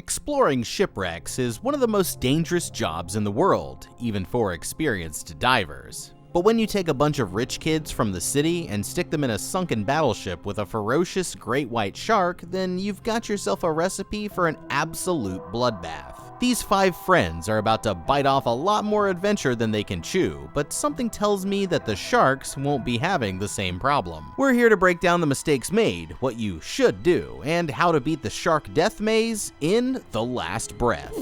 Exploring shipwrecks is one of the most dangerous jobs in the world, even for experienced divers. But when you take a bunch of rich kids from the city and stick them in a sunken battleship with a ferocious great white shark, then you've got yourself a recipe for an absolute bloodbath. These 5 friends are about to bite off a lot more adventure than they can chew, but something tells me that the sharks won't be having the same problem. We're here to break down the mistakes made, what you should do, and how to beat the shark death maze in The Last Breath.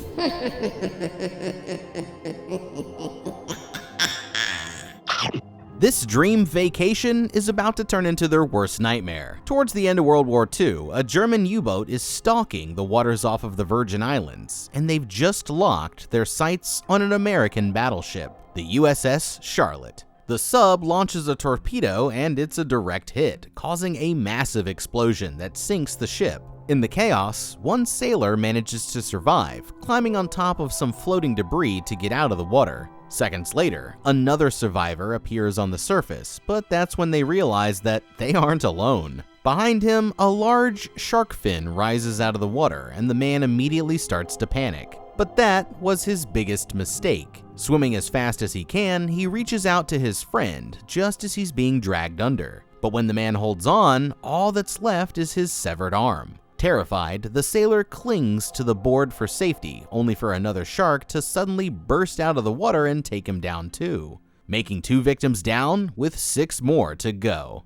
This dream vacation is about to turn into their worst nightmare. Towards the end of World War II, a German U-boat is stalking the waters off of the Virgin Islands, and they've just locked their sights on an American battleship, the USS Charlotte. The sub launches a torpedo and it's a direct hit, causing a massive explosion that sinks the ship. In the chaos, one sailor manages to survive, climbing on top of some floating debris to get out of the water. Seconds later, another survivor appears on the surface, but that's when they realize that they aren't alone. Behind him, a large shark fin rises out of the water, and the man immediately starts to panic. But that was his biggest mistake. Swimming as fast as he can, he reaches out to his friend just as he's being dragged under. But when the man holds on, all that's left is his severed arm. Terrified, the sailor clings to the board for safety, only for another shark to suddenly burst out of the water and take him down too, making 2 victims down with 6 more to go.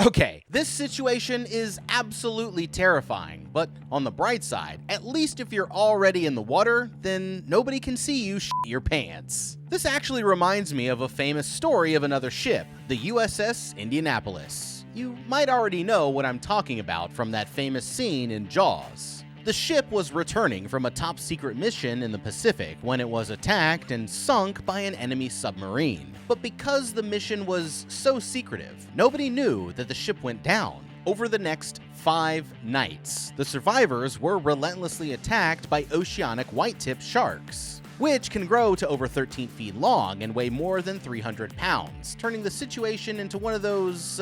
Okay, this situation is absolutely terrifying, but on the bright side, at least if you're already in the water, then nobody can see you shit your pants. This actually reminds me of a famous story of another ship, the USS Indianapolis. You might already know what I'm talking about from that famous scene in Jaws. The ship was returning from a top-secret mission in the Pacific when it was attacked and sunk by an enemy submarine. But because the mission was so secretive, nobody knew that the ship went down. Over the next 5 nights, the survivors were relentlessly attacked by oceanic white-tip sharks, which can grow to over 13 feet long and weigh more than 300 pounds, turning the situation into one of those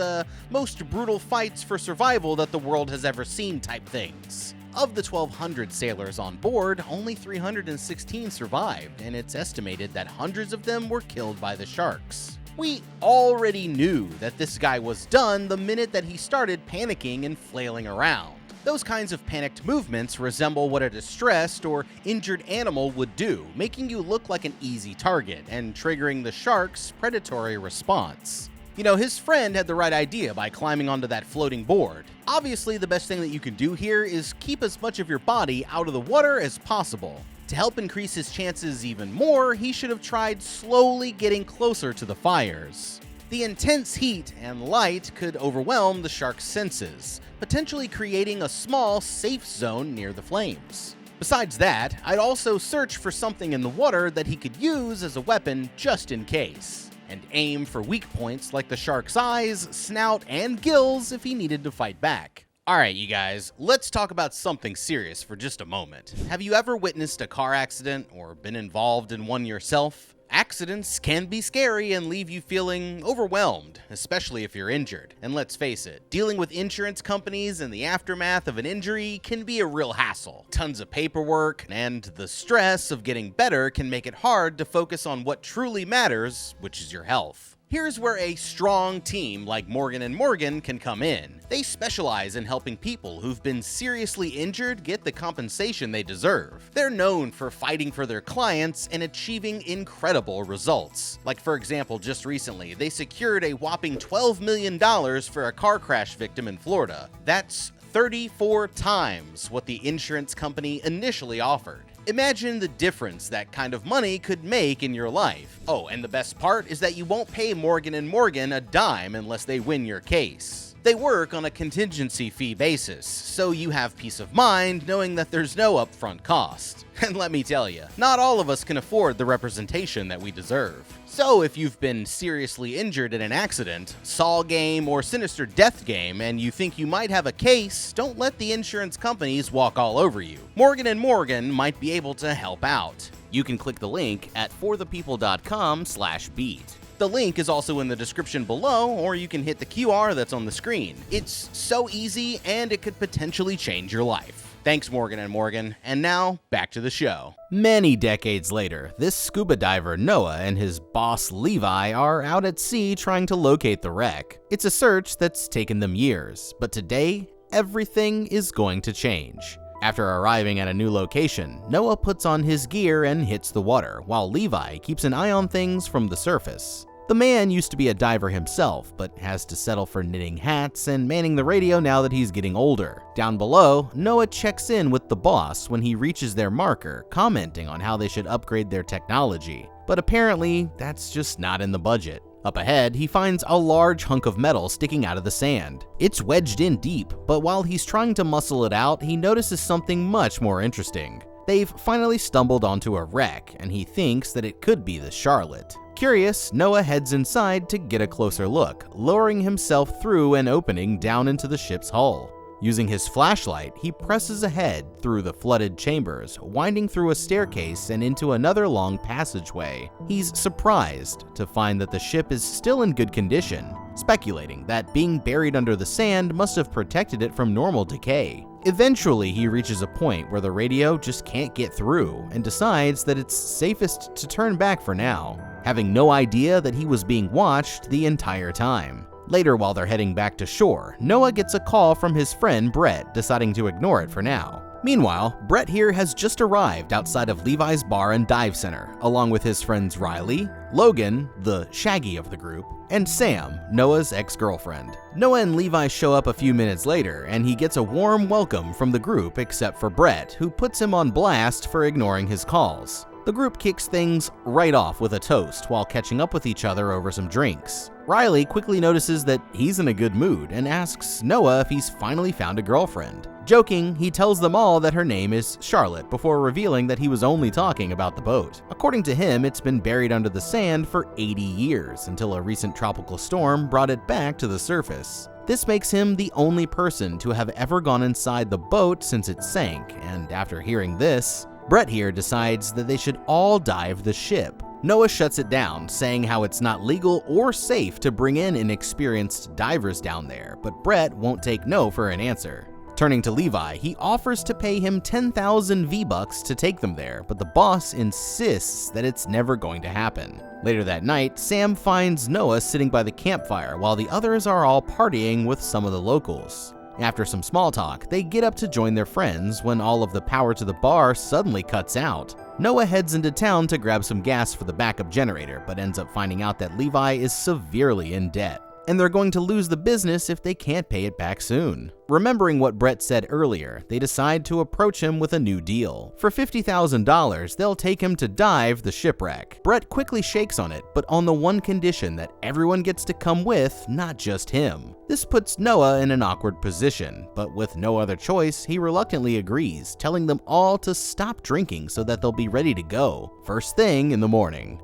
most brutal fights for survival that the world has ever seen type things. Of the 1,200 sailors on board, only 316 survived, and it's estimated that hundreds of them were killed by the sharks. We already knew that this guy was done the minute that he started panicking and flailing around. Those kinds of panicked movements resemble what a distressed or injured animal would do, making you look like an easy target and triggering the shark's predatory response. You know, his friend had the right idea by climbing onto that floating board. Obviously, the best thing that you can do here is keep as much of your body out of the water as possible. To help increase his chances even more, he should have tried slowly getting closer to the fires. The intense heat and light could overwhelm the shark's senses, potentially creating a small, safe zone near the flames. Besides that, I'd also search for something in the water that he could use as a weapon just in case, and aim for weak points like the shark's eyes, snout, and gills if he needed to fight back. Alright, you guys, let's talk about something serious for just a moment. Have you ever witnessed a car accident or been involved in one yourself? Accidents can be scary and leave you feeling overwhelmed, especially if you're injured. And let's face it, dealing with insurance companies in the aftermath of an injury can be a real hassle. Tons of paperwork, and the stress of getting better can make it hard to focus on what truly matters, which is your health. Here's where a strong team like Morgan & Morgan can come in. They specialize in helping people who've been seriously injured get the compensation they deserve. They're known for fighting for their clients and achieving incredible results. Like, for example, just recently, they secured a whopping $12 million for a car crash victim in Florida. That's 34 times what the insurance company initially offered. Imagine the difference that kind of money could make in your life. Oh, and the best part is that you won't pay Morgan & Morgan a dime unless they win your case. They work on a contingency fee basis, so you have peace of mind knowing that there's no upfront cost. And let me tell you, not all of us can afford the representation that we deserve. So if you've been seriously injured in an accident, Saw game, or sinister death game, and you think you might have a case, don't let the insurance companies walk all over you. Morgan & Morgan might be able to help out. You can click the link at forthepeople.com/beat. The link is also in the description below, or you can hit the QR that's on the screen. It's so easy, and it could potentially change your life. Thanks, Morgan & Morgan. And now, back to the show. Many decades later, this scuba diver Noah and his boss Levi are out at sea trying to locate the wreck. It's a search that's taken them years, but today, everything is going to change. After arriving at a new location, Noah puts on his gear and hits the water, while Levi keeps an eye on things from the surface. The man used to be a diver himself, but has to settle for knitting hats and manning the radio now that he's getting older. Down below, Noah checks in with the boss when he reaches their marker, commenting on how they should upgrade their technology. But apparently, that's just not in the budget. Up ahead, he finds a large hunk of metal sticking out of the sand. It's wedged in deep, but while he's trying to muscle it out, he notices something much more interesting. They've finally stumbled onto a wreck, and he thinks that it could be the Charlotte. Curious, Noah heads inside to get a closer look, lowering himself through an opening down into the ship's hull. Using his flashlight, he presses ahead through the flooded chambers, winding through a staircase and into another long passageway. He's surprised to find that the ship is still in good condition, speculating that being buried under the sand must have protected it from normal decay. Eventually, he reaches a point where the radio just can't get through and decides that it's safest to turn back for now, having no idea that he was being watched the entire time. Later, while they're heading back to shore, Noah gets a call from his friend Brett, deciding to ignore it for now. Meanwhile, Brett here has just arrived outside of Levi's Bar and Dive Center, along with his friends Riley, Logan, the Shaggy of the group, and Sam, Noah's ex-girlfriend. Noah and Levi show up a few minutes later, and he gets a warm welcome from the group except for Brett, who puts him on blast for ignoring his calls. The group kicks things right off with a toast while catching up with each other over some drinks. Riley quickly notices that he's in a good mood and asks Noah if he's finally found a girlfriend. Joking, he tells them all that her name is Charlotte before revealing that he was only talking about the boat. According to him, it's been buried under the sand for 80 years until a recent tropical storm brought it back to the surface. This makes him the only person to have ever gone inside the boat since it sank, and after hearing this, Brett here decides that they should all dive the ship. Noah shuts it down, saying how it's not legal or safe to bring in inexperienced divers down there, but Brett won't take no for an answer. Turning to Levi, he offers to pay him 10,000 V-Bucks to take them there, but the boss insists that it's never going to happen. Later that night, Sam finds Noah sitting by the campfire while the others are all partying with some of the locals. After some small talk, they get up to join their friends when all of the power to the bar suddenly cuts out. Noah heads into town to grab some gas for the backup generator, but ends up finding out that Levi is severely in debt, and they're going to lose the business if they can't pay it back soon. Remembering what Brett said earlier, they decide to approach him with a new deal. For $50,000, they'll take him to dive the shipwreck. Brett quickly shakes on it, but on the one condition that everyone gets to come with, not just him. This puts Noah in an awkward position, but with no other choice, he reluctantly agrees, telling them all to stop drinking so that they'll be ready to go first thing in the morning.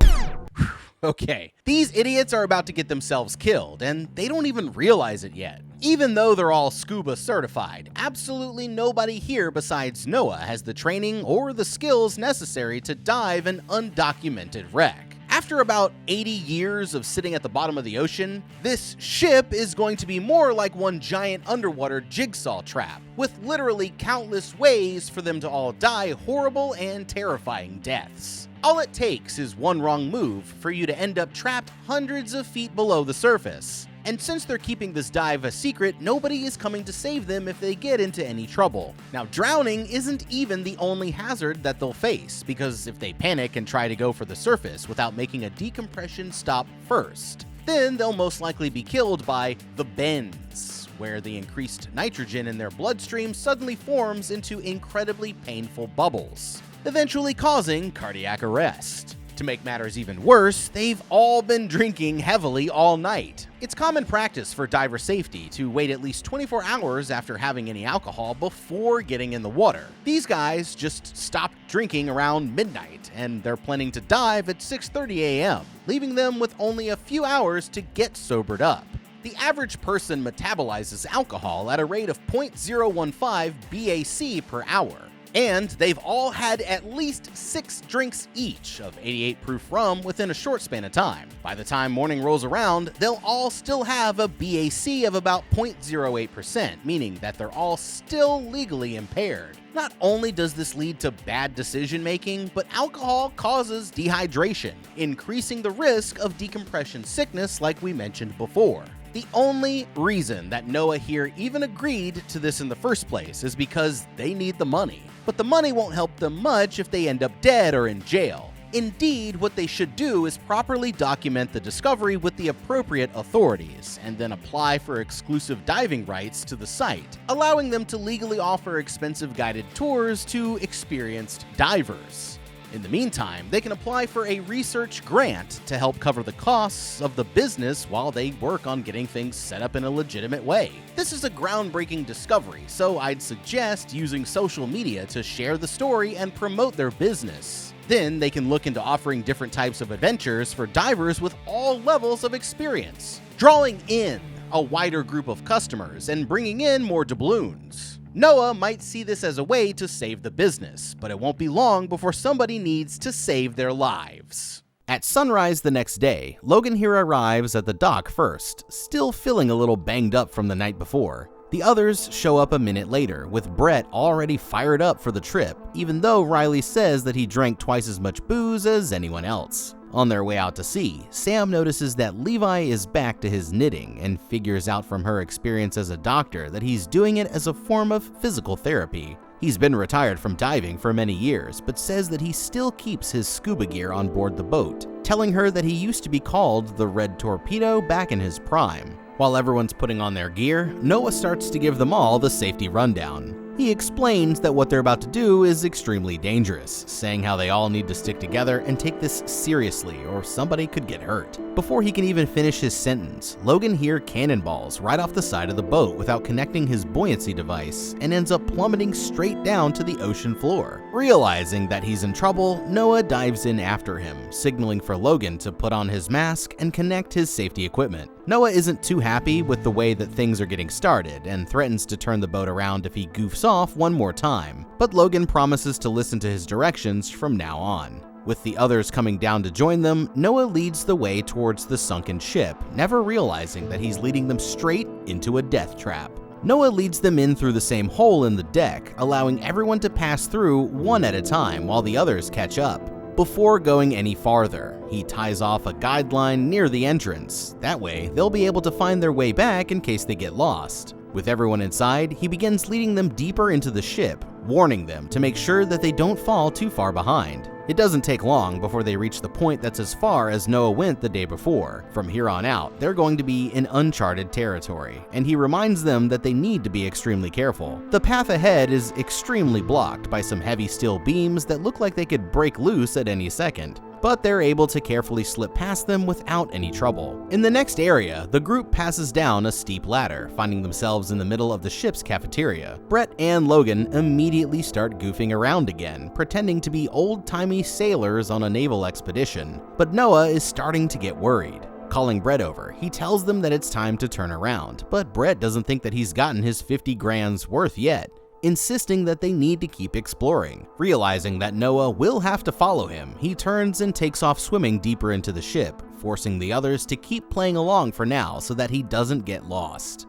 Okay, these idiots are about to get themselves killed, and they don't even realize it yet. Even though they're all scuba certified, absolutely nobody here besides Noah has the training or the skills necessary to dive an undocumented wreck. After about 80 years of sitting at the bottom of the ocean, this ship is going to be more like one giant underwater jigsaw trap, with literally countless ways for them to all die horrible and terrifying deaths. All it takes is one wrong move for you to end up trapped hundreds of feet below the surface. And since they're keeping this dive a secret, nobody is coming to save them if they get into any trouble. Now, drowning isn't even the only hazard that they'll face, because if they panic and try to go for the surface without making a decompression stop first, then they'll most likely be killed by the bends, where the increased nitrogen in their bloodstream suddenly forms into incredibly painful bubbles, eventually causing cardiac arrest. To make matters even worse, they've all been drinking heavily all night. It's common practice for diver safety to wait at least 24 hours after having any alcohol before getting in the water. These guys just stopped drinking around midnight, and they're planning to dive at 6:30 a.m., leaving them with only a few hours to get sobered up. The average person metabolizes alcohol at a rate of 0.015 BAC per hour. And they've all had at least 6 drinks each of 88 proof rum within a short span of time. By the time morning rolls around, they'll all still have a BAC of about 0.08%, meaning that they're all still legally impaired. Not only does this lead to bad decision making, but alcohol causes dehydration, increasing the risk of decompression sickness like we mentioned before. The only reason that Noah here even agreed to this in the first place is because they need the money. But the money won't help them much if they end up dead or in jail. Indeed, what they should do is properly document the discovery with the appropriate authorities, and then apply for exclusive diving rights to the site, allowing them to legally offer expensive guided tours to experienced divers. In the meantime, they can apply for a research grant to help cover the costs of the business while they work on getting things set up in a legitimate way. This is a groundbreaking discovery, so I'd suggest using social media to share the story and promote their business. Then they can look into offering different types of adventures for divers with all levels of experience, drawing in a wider group of customers and bringing in more doubloons. Noah might see this as a way to save the business, but it won't be long before somebody needs to save their lives. At sunrise the next day, Logan here arrives at the dock first, still feeling a little banged up from the night before. The others show up a minute later, with Brett already fired up for the trip, even though Riley says that he drank twice as much booze as anyone else. On their way out to sea, Sam notices that Levi is back to his knitting and figures out from her experience as a doctor that he's doing it as a form of physical therapy. He's been retired from diving for many years, but says that he still keeps his scuba gear on board the boat, telling her that he used to be called the Red Torpedo back in his prime. While everyone's putting on their gear, Noah starts to give them all the safety rundown. He explains that what they're about to do is extremely dangerous, saying how they all need to stick together and take this seriously or somebody could get hurt. Before he can even finish his sentence, Logan here cannonballs right off the side of the boat without connecting his buoyancy device and ends up plummeting straight down to the ocean floor. Realizing that he's in trouble, Noah dives in after him, signaling for Logan to put on his mask and connect his safety equipment. Noah isn't too happy with the way that things are getting started and threatens to turn the boat around if he goofs off one more time, but Logan promises to listen to his directions from now on. With the others coming down to join them, Noah leads the way towards the sunken ship, never realizing that he's leading them straight into a death trap. Noah leads them in through the same hole in the deck, allowing everyone to pass through one at a time while the others catch up. Before going any farther, he ties off a guideline near the entrance. That way, they'll be able to find their way back in case they get lost. With everyone inside, he begins leading them deeper into the ship, warning them to make sure that they don't fall too far behind. It doesn't take long before they reach the point that's as far as Noah went the day before. From here on out, they're going to be in uncharted territory, and he reminds them that they need to be extremely careful. The path ahead is extremely blocked by some heavy steel beams that look like they could break loose at any second, but they're able to carefully slip past them without any trouble. In the next area, the group passes down a steep ladder, finding themselves in the middle of the ship's cafeteria. Brett and Logan immediately start goofing around again, pretending to be old-timey sailors on a naval expedition, but Noah is starting to get worried. Calling Brett over, he tells them that it's time to turn around, but Brett doesn't think that he's gotten his 50 grand's worth yet, insisting that they need to keep exploring. Realizing that Noah will have to follow him, he turns and takes off swimming deeper into the ship, forcing the others to keep playing along for now so that he doesn't get lost.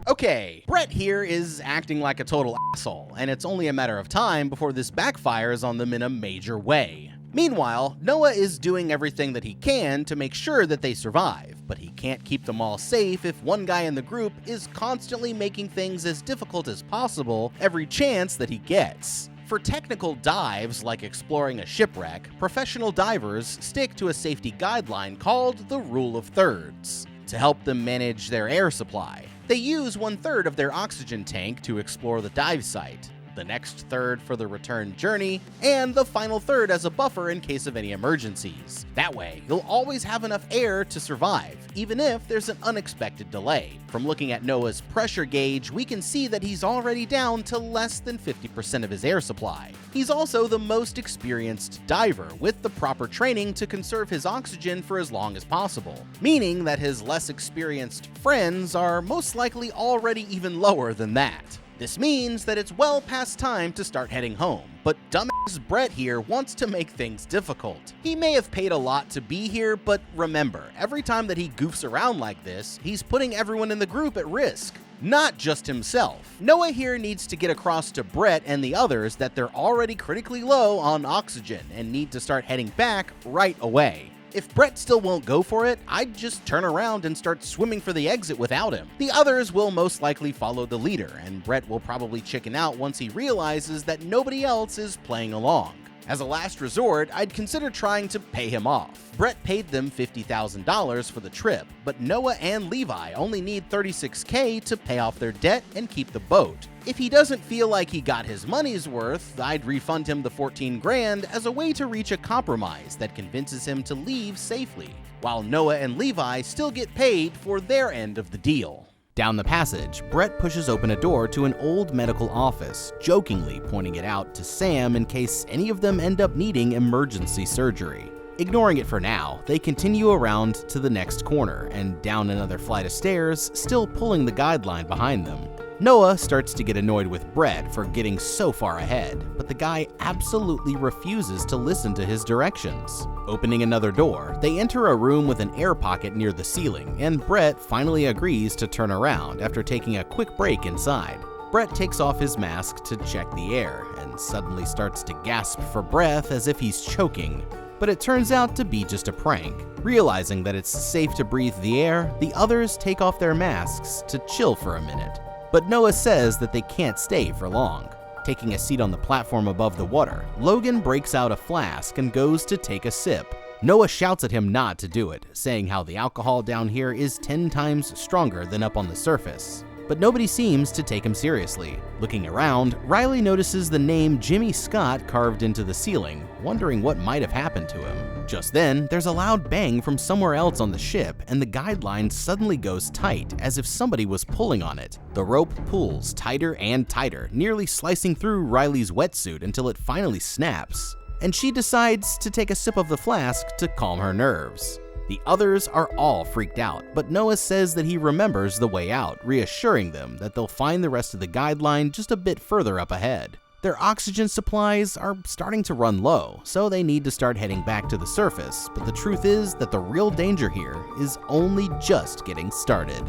Okay, Brett here is acting like a total asshole, and it's only a matter of time before this backfires on them in a major way. Meanwhile, Noah is doing everything that he can to make sure that they survive, but he can't keep them all safe if one guy in the group is constantly making things as difficult as possible every chance that he gets. For technical dives like exploring a shipwreck, professional divers stick to a safety guideline called the Rule of Thirds to help them manage their air supply. They use 1/3 of their oxygen tank to explore the dive site, the next third for the return journey, and the final third as a buffer in case of any emergencies. That way, you'll always have enough air to survive, even if there's an unexpected delay. From looking at Noah's pressure gauge, we can see that he's already down to less than 50% of his air supply. He's also the most experienced diver, with the proper training to conserve his oxygen for as long as possible, meaning that his less experienced friends are most likely already even lower than that. This means that it's well past time to start heading home, but dumbass Brett here wants to make things difficult. He may have paid a lot to be here, but remember, every time that he goofs around like this, he's putting everyone in the group at risk. Not just himself. Noah here needs to get across to Brett and the others that they're already critically low on oxygen and need to start heading back right away. If Brett still won't go for it, I'd just turn around and start swimming for the exit without him. The others will most likely follow the leader, and Brett will probably chicken out once he realizes that nobody else is playing along. As a last resort, I'd consider trying to pay him off. Brett paid them $50,000 for the trip, but Noah and Levi only need $36K to pay off their debt and keep the boat. If he doesn't feel like he got his money's worth, I'd refund him the $14,000 as a way to reach a compromise that convinces him to leave safely, while Noah and Levi still get paid for their end of the deal. Down the passage, Brett pushes open a door to an old medical office, jokingly pointing it out to Sam in case any of them end up needing emergency surgery. Ignoring it for now, they continue around to the next corner and down another flight of stairs, still pulling the guideline behind them. Noah starts to get annoyed with Brett for getting so far ahead, but the guy absolutely refuses to listen to his directions. Opening another door, they enter a room with an air pocket near the ceiling, and Brett finally agrees to turn around after taking a quick break inside. Brett takes off his mask to check the air, and suddenly starts to gasp for breath as if he's choking. But it turns out to be just a prank. Realizing that it's safe to breathe the air, the others take off their masks to chill for a minute. But Noah says that they can't stay for long. Taking a seat on the platform above the water, Logan breaks out a flask and goes to take a sip. Noah shouts at him not to do it, saying how the alcohol down here is 10 times stronger than up on the surface. But nobody seems to take him seriously. Looking around, Riley notices the name Jimmy Scott carved into the ceiling, wondering what might have happened to him. Just then, there's a loud bang from somewhere else on the ship, and the guideline suddenly goes tight, as if somebody was pulling on it. The rope pulls tighter and tighter, nearly slicing through Riley's wetsuit until it finally snaps. And she decides to take a sip of the flask to calm her nerves. The others are all freaked out, but Noah says that he remembers the way out, reassuring them that they'll find the rest of the guideline just a bit further up ahead. Their oxygen supplies are starting to run low, so they need to start heading back to the surface, but the truth is that the real danger here is only just getting started.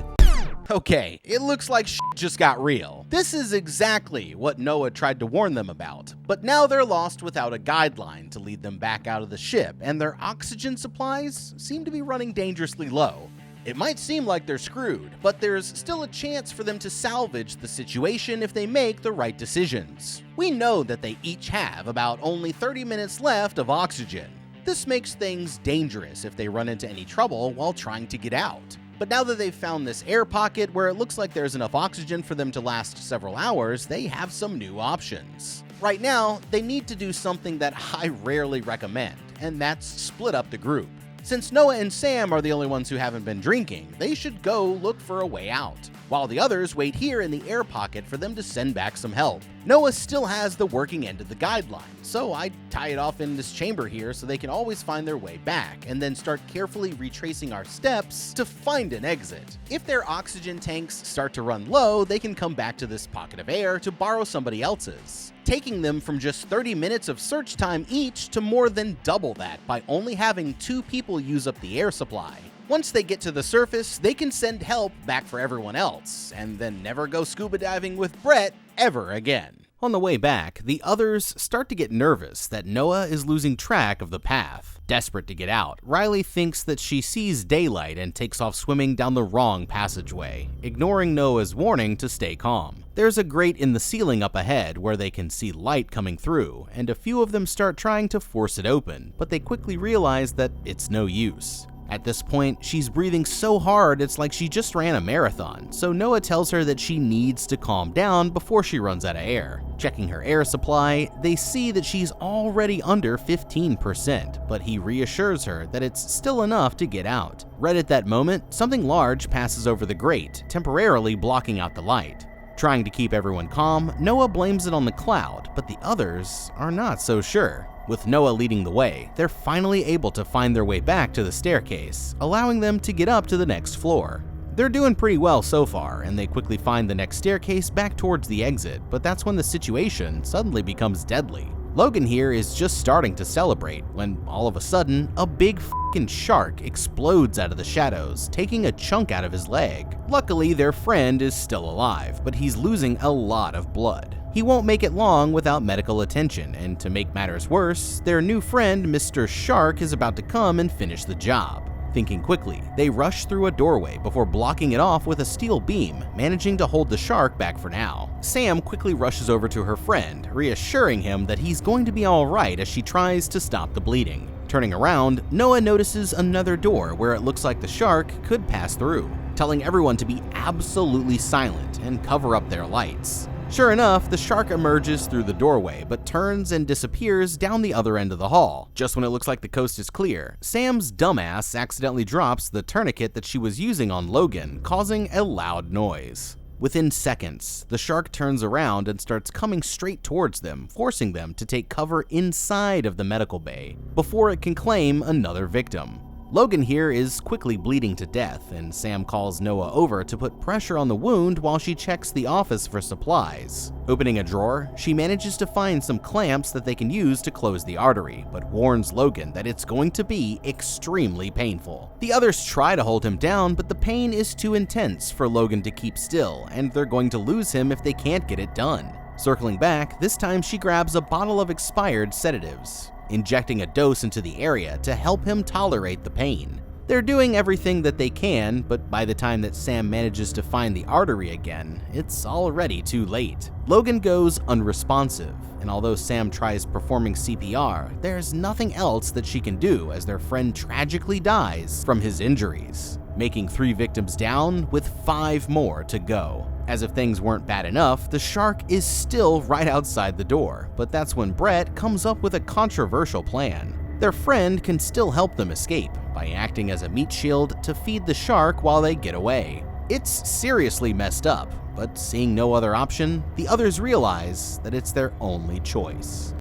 Okay, it looks like shit just got real. This is exactly what Noah tried to warn them about, but now they're lost without a guideline to lead them back out of the ship, and their oxygen supplies seem to be running dangerously low. It might seem like they're screwed, but there's still a chance for them to salvage the situation if they make the right decisions. We know that they each have about only 30 minutes left of oxygen. This makes things dangerous if they run into any trouble while trying to get out. But now that they've found this air pocket where it looks like there's enough oxygen for them to last several hours, they have some new options. Right now, they need to do something that I rarely recommend, and that's split up the group. Since Noah and Sam are the only ones who haven't been drinking, they should go look for a way out, while the others wait here in the air pocket for them to send back some help. Noah still has the working end of the guideline, so I tie it off in this chamber here so they can always find their way back, and then start carefully retracing our steps to find an exit. If their oxygen tanks start to run low, they can come back to this pocket of air to borrow somebody else's, taking them from just 30 minutes of search time each to more than double that by only having 2 people use up the air supply. Once they get to the surface, they can send help back for everyone else, and then never go scuba diving with Brett ever again. On the way back, the others start to get nervous that Noah is losing track of the path. Desperate to get out, Riley thinks that she sees daylight and takes off swimming down the wrong passageway, ignoring Noah's warning to stay calm. There's a grate in the ceiling up ahead where they can see light coming through, and a few of them start trying to force it open, but they quickly realize that it's no use. At this point, she's breathing so hard it's like she just ran a marathon, so Noah tells her that she needs to calm down before she runs out of air. Checking her air supply, they see that she's already under 15%, but he reassures her that it's still enough to get out. Right at that moment, something large passes over the grate, temporarily blocking out the light. Trying to keep everyone calm, Noah blames it on the cloud, but the others are not so sure. With Noah leading the way, they're finally able to find their way back to the staircase, allowing them to get up to the next floor. They're doing pretty well so far, and they quickly find the next staircase back towards the exit, but that's when the situation suddenly becomes deadly. Logan here is just starting to celebrate when all of a sudden, a big f***ing shark explodes out of the shadows, taking a chunk out of his leg. Luckily, their friend is still alive, but he's losing a lot of blood. He won't make it long without medical attention, and to make matters worse, their new friend, Mr. Shark, is about to come and finish the job. Thinking quickly, they rush through a doorway before blocking it off with a steel beam, managing to hold the shark back for now. Sam quickly rushes over to her friend, reassuring him that he's going to be alright as she tries to stop the bleeding. Turning around, Noah notices another door where it looks like the shark could pass through, telling everyone to be absolutely silent and cover up their lights. Sure enough, the shark emerges through the doorway, but turns and disappears down the other end of the hall. Just when it looks like the coast is clear, Sam's dumbass accidentally drops the tourniquet that she was using on Logan, causing a loud noise. Within seconds, the shark turns around and starts coming straight towards them, forcing them to take cover inside of the medical bay, before it can claim another victim. Logan here is quickly bleeding to death, and Sam calls Noah over to put pressure on the wound while she checks the office for supplies. Opening a drawer, she manages to find some clamps that they can use to close the artery, but warns Logan that it's going to be extremely painful. The others try to hold him down, but the pain is too intense for Logan to keep still, and they're going to lose him if they can't get it done. Circling back, this time she grabs a bottle of expired sedatives, injecting a dose into the area to help him tolerate the pain. They're doing everything that they can, but by the time that Sam manages to find the artery again, it's already too late. Logan goes unresponsive, and although Sam tries performing CPR, there's nothing else that she can do as their friend tragically dies from his injuries, making 3 victims down with 5 more to go. As if things weren't bad enough, the shark is still right outside the door, but that's when Brett comes up with a controversial plan. Their friend can still help them escape by acting as a meat shield to feed the shark while they get away. It's seriously messed up, but seeing no other option, the others realize that it's their only choice.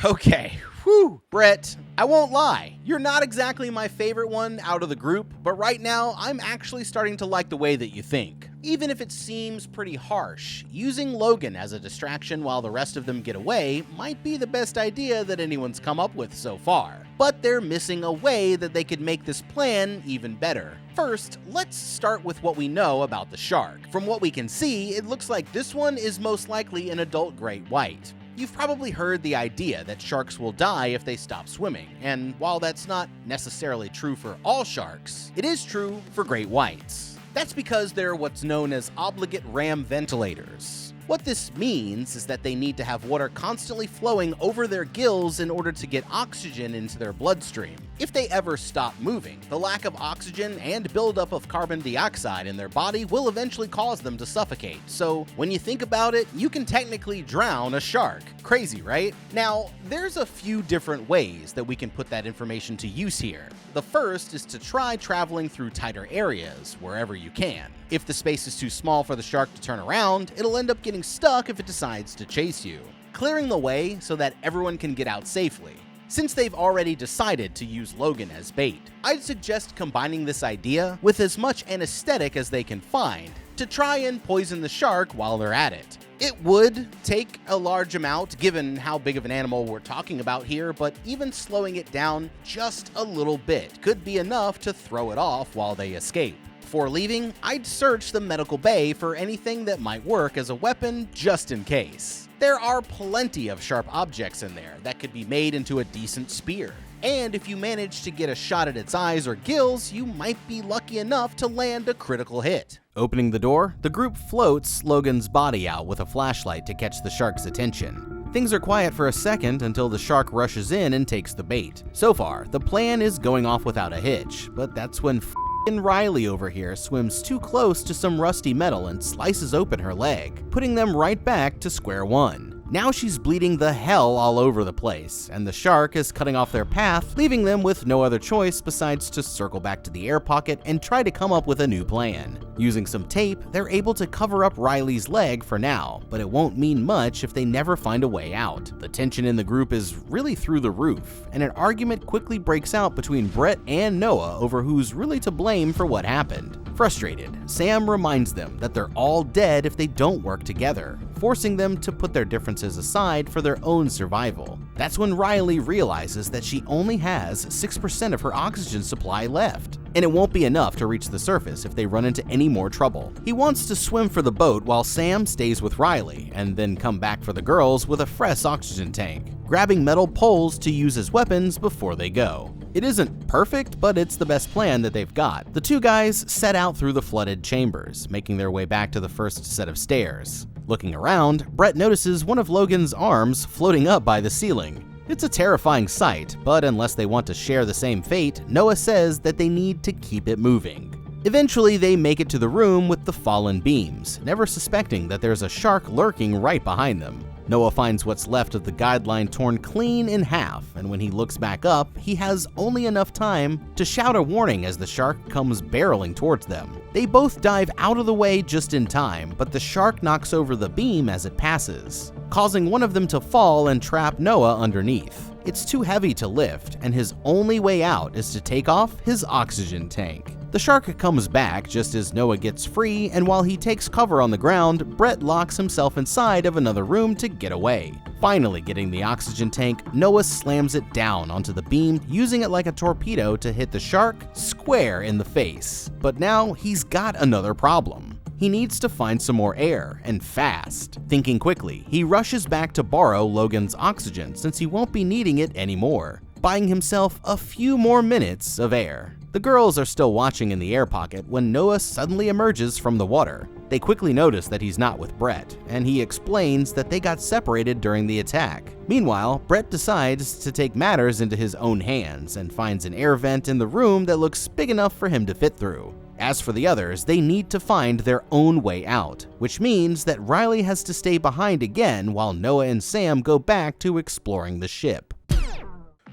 Okay. Whew, Brett, I won't lie, you're not exactly my favorite one out of the group, but right now I'm actually starting to like the way that you think. Even if it seems pretty harsh, using Logan as a distraction while the rest of them get away might be the best idea that anyone's come up with so far. But they're missing a way that they could make this plan even better. First, let's start with what we know about the shark. From what we can see, it looks like this one is most likely an adult great white. You've probably heard the idea that sharks will die if they stop swimming, and while that's not necessarily true for all sharks, it is true for great whites. That's because they're what's known as obligate ram ventilators. What this means is that they need to have water constantly flowing over their gills in order to get oxygen into their bloodstream. If they ever stop moving, the lack of oxygen and buildup of carbon dioxide in their body will eventually cause them to suffocate. So when you think about it, you can technically drown a shark. Crazy, right? Now, there's a few different ways that we can put that information to use here. The first is to try traveling through tighter areas wherever you can. If the space is too small for the shark to turn around, it'll end up getting stuck if it decides to chase you, clearing the way so that everyone can get out safely. Since they've already decided to use Logan as bait, I'd suggest combining this idea with as much anesthetic as they can find to try and poison the shark while they're at it. It would take a large amount given how big of an animal we're talking about here, but even slowing it down just a little bit could be enough to throw it off while they escape. Before leaving, I'd search the medical bay for anything that might work as a weapon just in case. There are plenty of sharp objects in there that could be made into a decent spear. And if you manage to get a shot at its eyes or gills, you might be lucky enough to land a critical hit. Opening the door, the group floats Logan's body out with a flashlight to catch the shark's attention. Things are quiet for a second until the shark rushes in and takes the bait. So far, the plan is going off without a hitch, but that's when Riley over here swims too close to some rusty metal and slices open her leg, putting them right back to square one. Now she's bleeding the hell all over the place, and the shark is cutting off their path, leaving them with no other choice besides to circle back to the air pocket and try to come up with a new plan. Using some tape, they're able to cover up Riley's leg for now, but it won't mean much if they never find a way out. The tension in the group is really through the roof, and an argument quickly breaks out between Brett and Noah over who's really to blame for what happened. Frustrated, Sam reminds them that they're all dead if they don't work together, forcing them to put their differences aside for their own survival. That's when Riley realizes that she only has 6% of her oxygen supply left, and it won't be enough to reach the surface if they run into any more trouble. He wants to swim for the boat while Sam stays with Riley, and then come back for the girls with a fresh oxygen tank, grabbing metal poles to use as weapons before they go. It isn't perfect, but it's the best plan that they've got. The two guys set out through the flooded chambers, making their way back to the first set of stairs. Looking around, Brett notices one of Logan's arms floating up by the ceiling. It's a terrifying sight, but unless they want to share the same fate, Noah says that they need to keep it moving. Eventually, they make it to the room with the fallen beams, never suspecting that there's a shark lurking right behind them. Noah finds what's left of the guideline torn clean in half, and when he looks back up, he has only enough time to shout a warning as the shark comes barreling towards them. They both dive out of the way just in time, but the shark knocks over the beam as it passes, causing one of them to fall and trap Noah underneath. It's too heavy to lift, and his only way out is to take off his oxygen tank. The shark comes back just as Noah gets free, and while he takes cover on the ground, Brett locks himself inside of another room to get away. Finally getting the oxygen tank, Noah slams it down onto the beam, using it like a torpedo to hit the shark square in the face. But now he's got another problem. He needs to find some more air, and fast. Thinking quickly, he rushes back to borrow Logan's oxygen since he won't be needing it anymore, buying himself a few more minutes of air. The girls are still watching in the air pocket when Noah suddenly emerges from the water. They quickly notice that he's not with Brett, and he explains that they got separated during the attack. Meanwhile, Brett decides to take matters into his own hands and finds an air vent in the room that looks big enough for him to fit through. As for the others, they need to find their own way out, which means that Riley has to stay behind again while Noah and Sam go back to exploring the ship.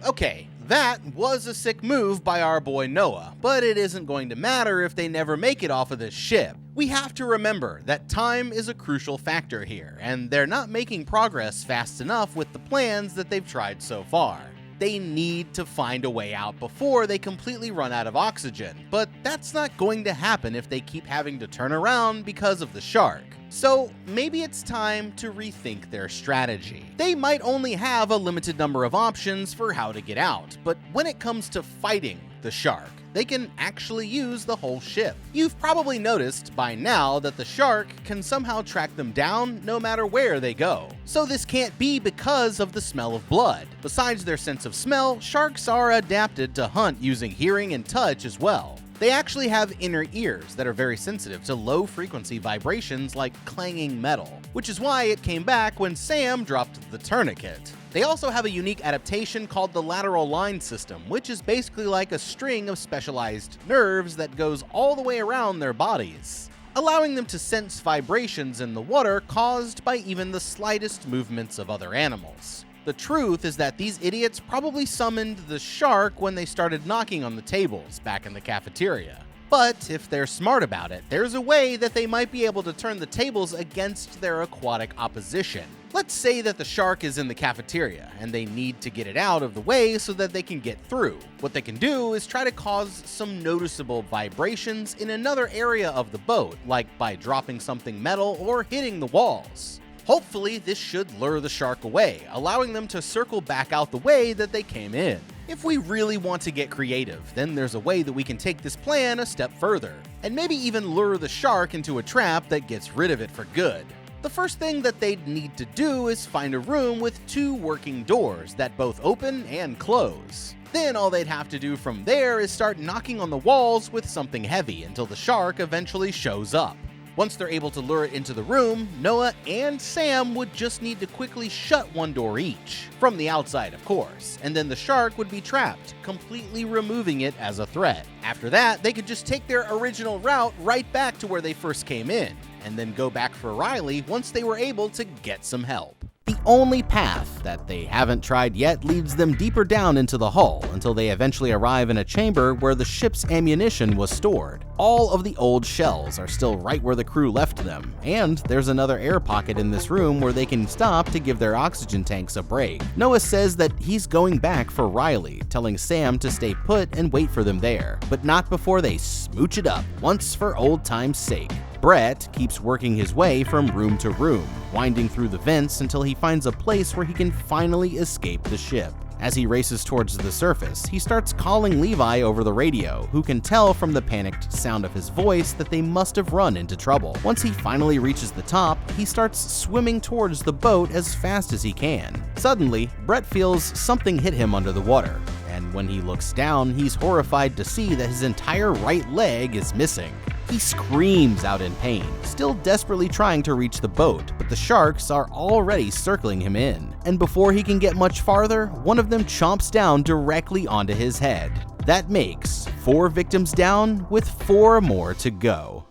Okay, that was a sick move by our boy Noah, but it isn't going to matter if they never make it off of this ship. We have to remember that time is a crucial factor here, and they're not making progress fast enough with the plans that they've tried so far. They need to find a way out before they completely run out of oxygen, but that's not going to happen if they keep having to turn around because of the shark. So maybe it's time to rethink their strategy. They might only have a limited number of options for how to get out, but when it comes to fighting the shark, they can actually use the whole ship. You've probably noticed by now that the shark can somehow track them down no matter where they go. So this can't be because of the smell of blood. Besides their sense of smell, sharks are adapted to hunt using hearing and touch as well. They actually have inner ears that are very sensitive to low-frequency vibrations like clanging metal, which is why it came back when Sam dropped the tourniquet. They also have a unique adaptation called the lateral line system, which is basically like a string of specialized nerves that goes all the way around their bodies, allowing them to sense vibrations in the water caused by even the slightest movements of other animals. The truth is that these idiots probably summoned the shark when they started knocking on the tables back in the cafeteria. But if they're smart about it, there's a way that they might be able to turn the tables against their aquatic opposition. Let's say that the shark is in the cafeteria and they need to get it out of the way so that they can get through. What they can do is try to cause some noticeable vibrations in another area of the boat, like by dropping something metal or hitting the walls. Hopefully, this should lure the shark away, allowing them to circle back out the way that they came in. If we really want to get creative, then there's a way that we can take this plan a step further, and maybe even lure the shark into a trap that gets rid of it for good. The first thing that they'd need to do is find a room with 2 working doors that both open and close. Then all they'd have to do from there is start knocking on the walls with something heavy until the shark eventually shows up. Once they're able to lure it into the room, Noah and Sam would just need to quickly shut one door each, from the outside of course, and then the shark would be trapped, completely removing it as a threat. After that, they could just take their original route right back to where they first came in, and then go back for Riley once they were able to get some help. The only path that they haven't tried yet leads them deeper down into the hull until they eventually arrive in a chamber where the ship's ammunition was stored. All of the old shells are still right where the crew left them, and there's another air pocket in this room where they can stop to give their oxygen tanks a break. Noah says that he's going back for Riley, telling Sam to stay put and wait for them there, but not before they smooch it up, once for old time's sake. Brett keeps working his way from room to room, winding through the vents until he finds a place where he can finally escape the ship. As he races towards the surface, he starts calling Levi over the radio, who can tell from the panicked sound of his voice that they must have run into trouble. Once he finally reaches the top, he starts swimming towards the boat as fast as he can. Suddenly, Brett feels something hit him under the water, and when he looks down, he's horrified to see that his entire right leg is missing. He screams out in pain, still desperately trying to reach the boat, but the sharks are already circling him in. And before he can get much farther, one of them chomps down directly onto his head. That makes 4 victims down, with 4 more to go.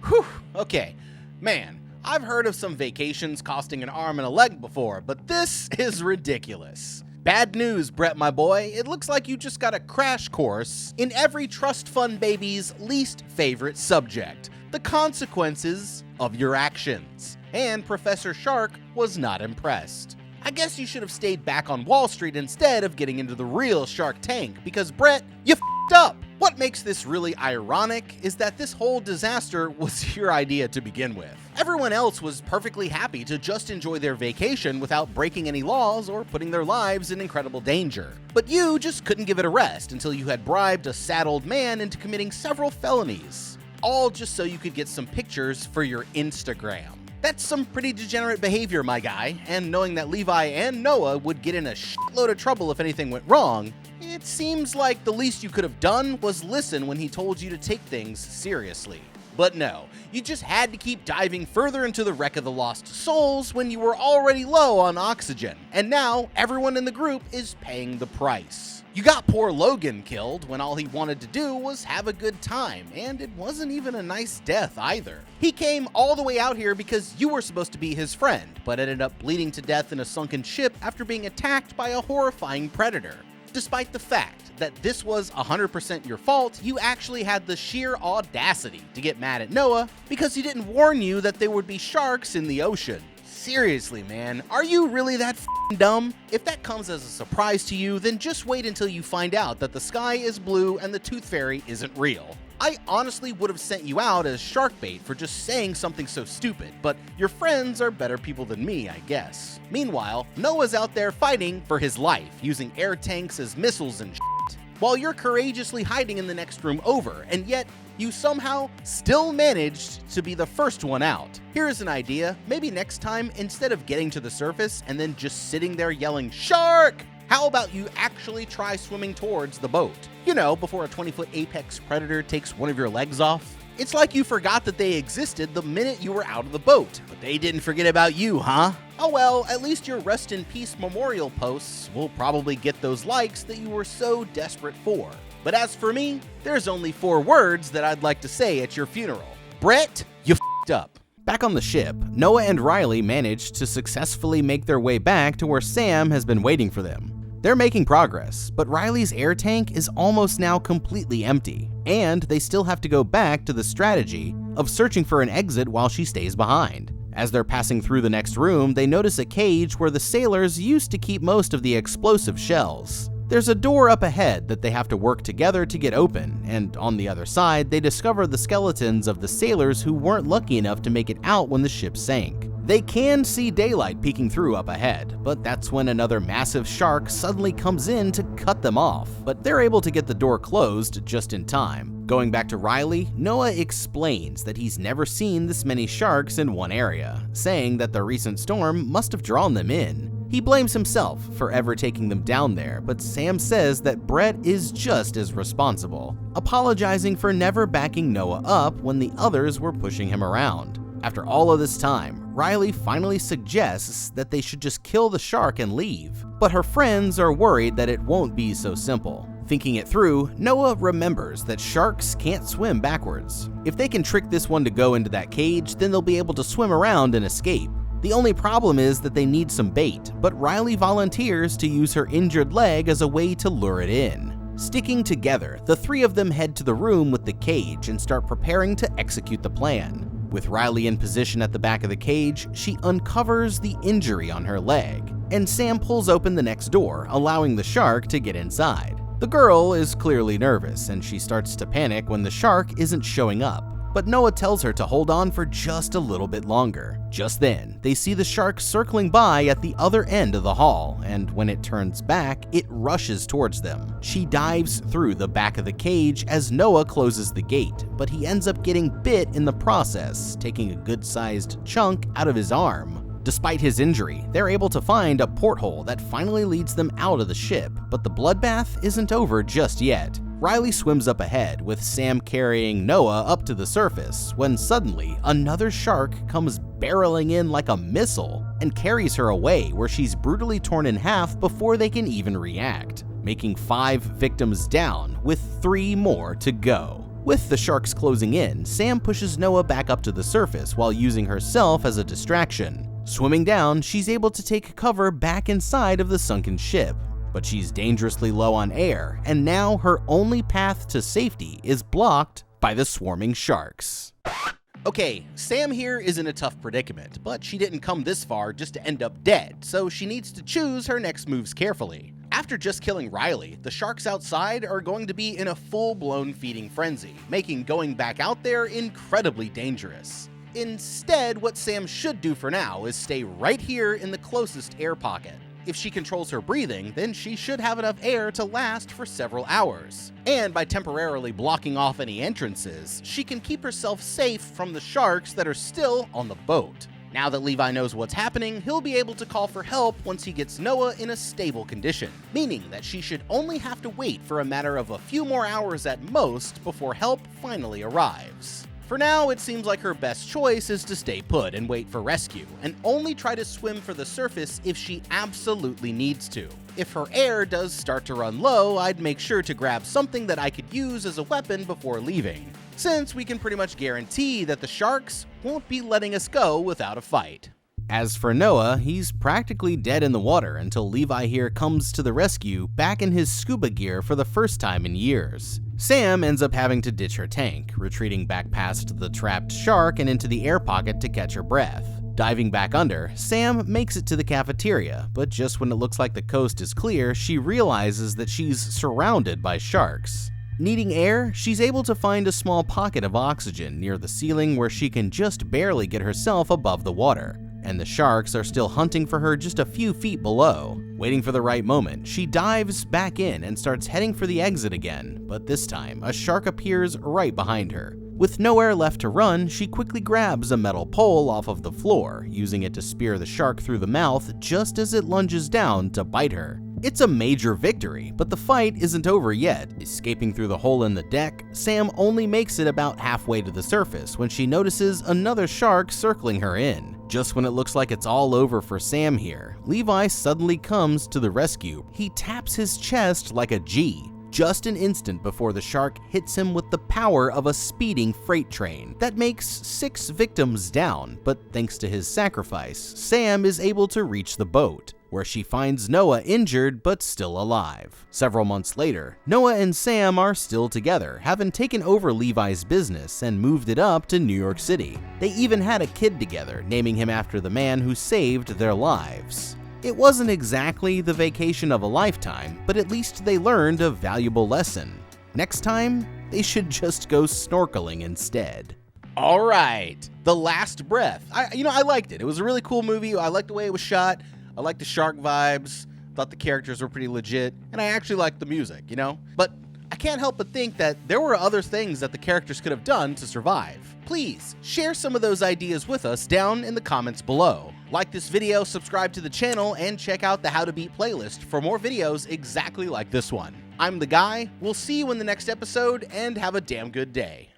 Whew, okay. Man, I've heard of some vacations costing an arm and a leg before, but this is ridiculous. Bad news, Brett, my boy. It looks like you just got a crash course in every trust fund baby's least favorite subject, the consequences of your actions. And Professor Shark was not impressed. I guess you should have stayed back on Wall Street instead of getting into the real Shark Tank, because Brett, you f***ed up. What makes this really ironic is that this whole disaster was your idea to begin with. Everyone else was perfectly happy to just enjoy their vacation without breaking any laws or putting their lives in incredible danger. But you just couldn't give it a rest until you had bribed a sad old man into committing several felonies, all just so you could get some pictures for your Instagram. That's some pretty degenerate behavior, my guy, and knowing that Levi and Noah would get in a shitload of trouble if anything went wrong, it seems like the least you could have done was listen when he told you to take things seriously. But no, you just had to keep diving further into the wreck of the lost souls when you were already low on oxygen, and now everyone in the group is paying the price. You got poor Logan killed when all he wanted to do was have a good time, and it wasn't even a nice death either. He came all the way out here because you were supposed to be his friend, but ended up bleeding to death in a sunken ship after being attacked by a horrifying predator. Despite the fact that this was 100% your fault, you actually had the sheer audacity to get mad at Noah because he didn't warn you that there would be sharks in the ocean. Seriously, man, are you really that f***ing dumb? If that comes as a surprise to you, then just wait until you find out that the sky is blue and the tooth fairy isn't real. I honestly would have sent you out as shark bait for just saying something so stupid, but your friends are better people than me, I guess. Meanwhile, Noah's out there fighting for his life, using air tanks as missiles and shit, while you're courageously hiding in the next room over, and yet you somehow still managed to be the first one out. Here's an idea. Maybe next time, instead of getting to the surface and then just sitting there yelling, "Shark!" how about you actually try swimming towards the boat? You know, before a 20-foot apex predator takes one of your legs off. It's like you forgot that they existed the minute you were out of the boat, but they didn't forget about you, huh? Oh well, at least your rest in peace memorial posts will probably get those likes that you were so desperate for. But as for me, there's only 4 words that I'd like to say at your funeral. Brett, you f***ed up. Back on the ship, Noah and Riley managed to successfully make their way back to where Sam has been waiting for them. They're making progress, but Riley's air tank is almost now completely empty, and they still have to go back to the strategy of searching for an exit while she stays behind. As they're passing through the next room, they notice a cage where the sailors used to keep most of the explosive shells. There's a door up ahead that they have to work together to get open, and on the other side, they discover the skeletons of the sailors who weren't lucky enough to make it out when the ship sank. They can see daylight peeking through up ahead, but that's when another massive shark suddenly comes in to cut them off, but they're able to get the door closed just in time. Going back to Riley, Noah explains that he's never seen this many sharks in one area, saying that the recent storm must have drawn them in. He blames himself for ever taking them down there, but Sam says that Brett is just as responsible, apologizing for never backing Noah up when the others were pushing him around. After all of this time, Riley finally suggests that they should just kill the shark and leave, but her friends are worried that it won't be so simple. Thinking it through, Noah remembers that sharks can't swim backwards. If they can trick this one to go into that cage, then they'll be able to swim around and escape. The only problem is that they need some bait, but Riley volunteers to use her injured leg as a way to lure it in. Sticking together, the three of them head to the room with the cage and start preparing to execute the plan. With Riley in position at the back of the cage, she uncovers the injury on her leg, and Sam pulls open the next door, allowing the shark to get inside. The girl is clearly nervous, and she starts to panic when the shark isn't showing up. But Noah tells her to hold on for just a little bit longer. Just then, they see the shark circling by at the other end of the hall, and when it turns back, it rushes towards them. She dives through the back of the cage as Noah closes the gate, but he ends up getting bit in the process, taking a good-sized chunk out of his arm. Despite his injury, they're able to find a porthole that finally leads them out of the ship, but the bloodbath isn't over just yet. Riley swims up ahead, with Sam carrying Noah up to the surface, when suddenly another shark comes barreling in like a missile and carries her away, where she's brutally torn in half before they can even react, making 5 victims down, with 3 more to go. With the sharks closing in, Sam pushes Noah back up to the surface while using herself as a distraction. Swimming down, she's able to take cover back inside of the sunken ship. But she's dangerously low on air, and now her only path to safety is blocked by the swarming sharks. Okay, Sam here is in a tough predicament, but she didn't come this far just to end up dead, so she needs to choose her next moves carefully. After just killing Riley, the sharks outside are going to be in a full-blown feeding frenzy, making going back out there incredibly dangerous. Instead, what Sam should do for now is stay right here in the closest air pocket. If she controls her breathing, then she should have enough air to last for several hours. And by temporarily blocking off any entrances, she can keep herself safe from the sharks that are still on the boat. Now that Levi knows what's happening, he'll be able to call for help once he gets Noah in a stable condition, meaning that she should only have to wait for a matter of a few more hours at most before help finally arrives. For now, it seems like her best choice is to stay put and wait for rescue, and only try to swim for the surface if she absolutely needs to. If her air does start to run low, I'd make sure to grab something that I could use as a weapon before leaving, since we can pretty much guarantee that the sharks won't be letting us go without a fight. As for Noah, he's practically dead in the water until Levi here comes to the rescue back in his scuba gear for the first time in years. Sam ends up having to ditch her tank, retreating back past the trapped shark and into the air pocket to catch her breath. Diving back under, Sam makes it to the cafeteria, but just when it looks like the coast is clear, she realizes that she's surrounded by sharks. Needing air, she's able to find a small pocket of oxygen near the ceiling where she can just barely get herself above the water, and the sharks are still hunting for her just a few feet below. Waiting for the right moment, she dives back in and starts heading for the exit again, but this time, a shark appears right behind her. With nowhere left to run, she quickly grabs a metal pole off of the floor, using it to spear the shark through the mouth just as it lunges down to bite her. It's a major victory, but the fight isn't over yet. Escaping through the hole in the deck, Sam only makes it about halfway to the surface when she notices another shark circling her in. Just when it looks like it's all over for Sam here, Levi suddenly comes to the rescue. He taps his chest like a G, just an instant before the shark hits him with the power of a speeding freight train. That makes 6 victims down, but thanks to his sacrifice, Sam is able to reach the boat, where she finds Noah injured but still alive. Several months later, Noah and Sam are still together, having taken over Levi's business and moved it up to New York City. They even had a kid together, naming him after the man who saved their lives. It wasn't exactly the vacation of a lifetime, but at least they learned a valuable lesson. Next time, they should just go snorkeling instead. All right, The Last Breath. I liked it. It was a really cool movie. I liked the way it was shot. I liked the shark vibes, thought the characters were pretty legit, and I actually liked the music, But I can't help but think that there were other things that the characters could have done to survive. Please, share some of those ideas with us down in the comments below. Like this video, subscribe to the channel, and check out the How to Beat playlist for more videos exactly like this one. I'm the Guy, we'll see you in the next episode, and have a damn good day.